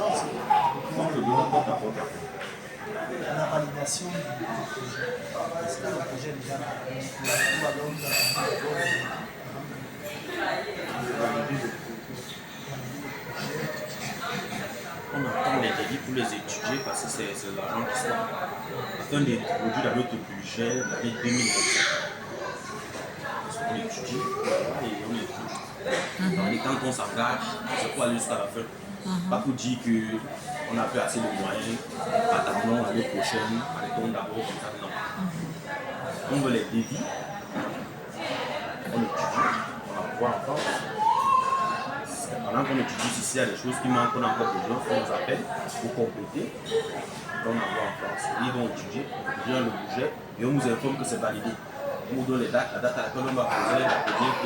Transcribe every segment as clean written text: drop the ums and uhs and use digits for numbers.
Donc, le bureau porte à porte. La validation du projet. Est-ce que le projet est déjà validé ou alors vous attendez On attend les débits pour les étudier parce que c'est l'argent qui sort. Afin d'introduire dans notre budget l'année 2025. On étudie et on étudie. Et quand on s'engage, c'est pour aller jusqu'à la fin. Pas pour dire qu'on n'a plus assez de moyens, attendons l'année prochaine, arrêtons d'abord comme ça. Non. On veut les débits, on étudie, on envoie encore. Pendant qu'on étudie, s'il y a des choses qui manquent, on a encore besoin, on nous appelle pour compléter. On envoie en France. Ils vont étudier, on donne le budget et on nous informe que c'est validé. On nous donne les dates, la date à laquelle on va poser,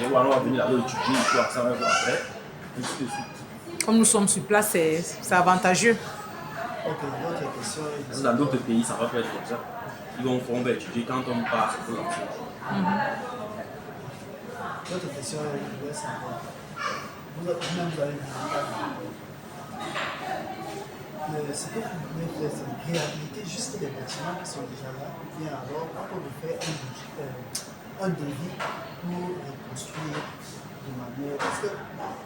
et ou alors on va venir là-bas étudier, et ça on va voir après. Comme nous sommes sur place, c'est avantageux. Ok, l'autre question est... Dans d'autres pays, ça va pas être comme ça. On va étudier quand on part, c'est pour lancer. L'autre question est, je voulais savoir, vous allez ce que vous voulez faire, c'est réhabiliter juste les bâtiments qui sont déjà là, ou bien alors on peut faire un devis pour reconstruire de manière... Parce que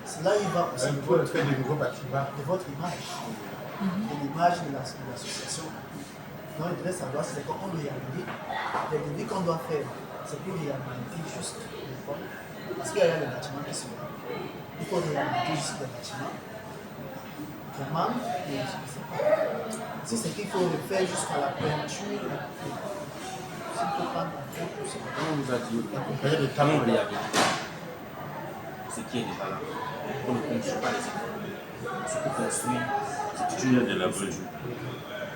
cela, il va aussi de votre image, de l'image de l'association. Donc, il devrait savoir si c'est qu'on réhabilite. Les devis qu'on doit faire, c'est pour réhabiliter juste l'école. Parce qu'il y a les bâtiments qui sont là. Il faut réhabiliter juste les bâtiments. Comment? Je ne sais pas. Si c'est qu'il faut le faire jusqu'à la peinture, s'il faut prendre en compte tout ça. On nous a dit, quand on réhabilite ce qui est déjà là, on ne construit pas les écoles. Ce qu'on construit, c'est une de la mesure.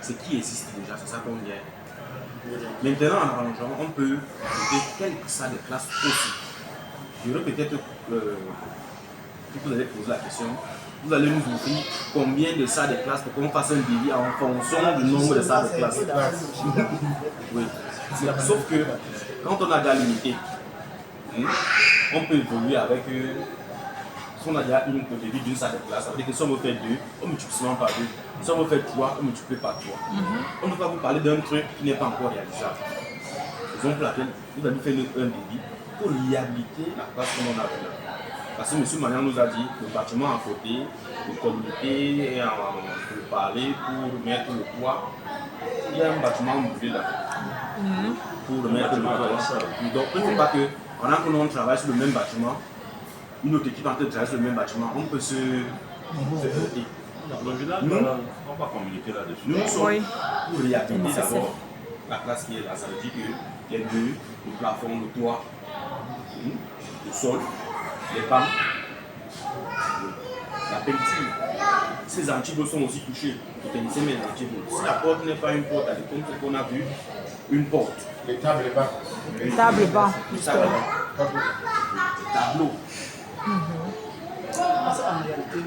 Ce qui existe déjà, c'est ça qu'on vient. Maintenant, en arrangeant, on peut trouver quelques salles de classe possibles. Je dirais peut-être que vous allez poser la question, vous allez nous ouvrir combien de salles de classe pour qu'on fasse un devis en fonction du nombre de salles de classe. Oui. Sauf que quand on a déjà limité, on peut évoluer avec si on a déjà une devis d'une salle de classe, ça veut dire que si on veut faire 2, on multiplie souvent par 2. Si on veut faire 3, on multiplie par 3. On ne peut pas vous parler d'un truc qui n'est pas encore réalisable. Raison pour laquelle vous allez faire un devis pour réhabiliter la place qu'on a là. Parce que M. Magnan nous a dit le bâtiment à côté, de communiquer et de parler pour mettre le toit. Il y a un bâtiment moulé là. Pour mettre le toit. Donc il ne faut pas que, pendant que l'on travaille sur le même bâtiment, une autre équipe en train de travailler sur le même bâtiment, on peut se voter. Nous, on va communiquer là-dessus. Nous sommes pour réhabiliter d'abord la classe qui est là. Ça veut dire que les murs, le plafond, le toit, le sol, les bancs, la peinture. Ces antibots sont aussi touchés. Les techniciens mettent l'antibots. Si la porte n'est pas une porte à l'école, c'est qu'on a vu une porte. Les tables et bancs. Les tables bas. Tableau. Parce qu'en réalité,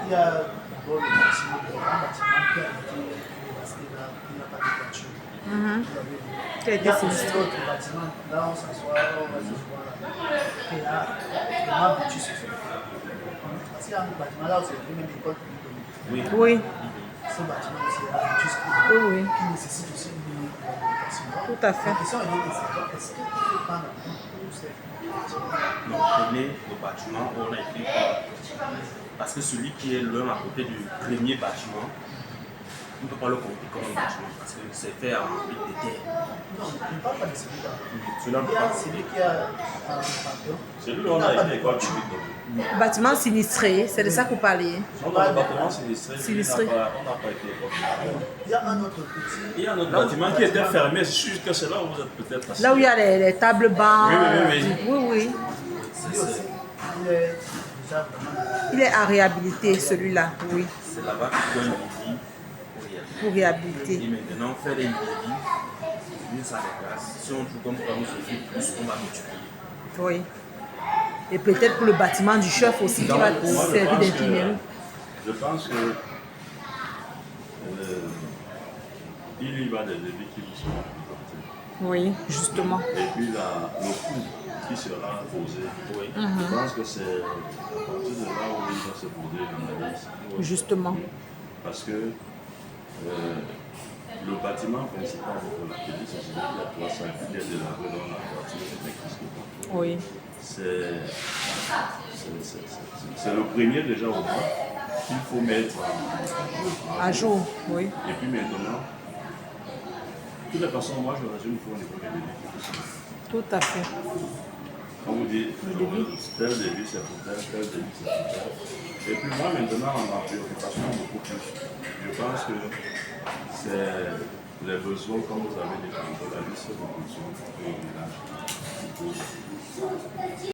il y a d'abord le bâtiment, le grand bâtiment qui a été dévasté là, il n'y a pas de voiture. Qui a Il y été a aussi sinistré. d'autres bâtiments, là on s'assoit, on va s'asseoir là, qui est là, vraiment bâti sur ce. Parce qu'il y a un bâtiment là où c'est même l'école publique. Oui. Ce bâtiment aussi est bâti sur Oui. qui nécessite aussi une réhabilitation. Tout à fait. La question est de savoir est-ce qu'il faut prendre en compte tous ces bâtiments. Donc, prenez le bâtiment où on a écrit parce que celui qui est l'un à côté du premier bâtiment, on ne peut pas le compter comme un bâtiment parce que c'est fait en briques de terre. Non, je ne parle pas de celui-là. Celui-là, on Il peut y a pas. celui qui a un pavillon. Celui-là, on a été école publique. Bâtiment sinistré, c'est de ça que vous parliez. On a un bâtiment sinistré, Sinistré. on n'a pas été école publique. Il y a un autre petit. Il y a un autre bâtiment qui était fermé, je suis sûr que c'est là où vous êtes peut-être passé. Là où il y a les tables bancs. Oui. Oui. Lui aussi, il est déjà vraiment. Il est à réhabiliter celui-là, oui. C'est là-bas qu'il faut un devis Pour réhabiliter. et maintenant faire un devis d'une salle de classe. Si on trouve comme ça, on se fait plus, on va multiplier. Oui. Et peut-être pour le bâtiment du chef aussi qui va Moi, je servir pense d'imprimerie. Je pense que il y va des devis qui vous seront présentés. Oui, justement. Et puis le coût qui sera posé. Je pense que c'est à partir de là où il va se poser l'analyse. Justement. Parce que le bâtiment principal de l'atelier, c'est celui qui a 300 qui est délabré dans la voiture électrique. Oui. C'est le premier déjà au moins qu'il faut mettre À jour, oui. Et puis maintenant, de toute façon, moi je résume pour les premiers débits. Tout à fait. On vous dit, tel débit c'est pour tel débit c'est pour tel. Et puis moi maintenant, ma préoccupation beaucoup plus. Je pense que c'est les besoins, comme vous avez dit, la liste de besoins pour le village.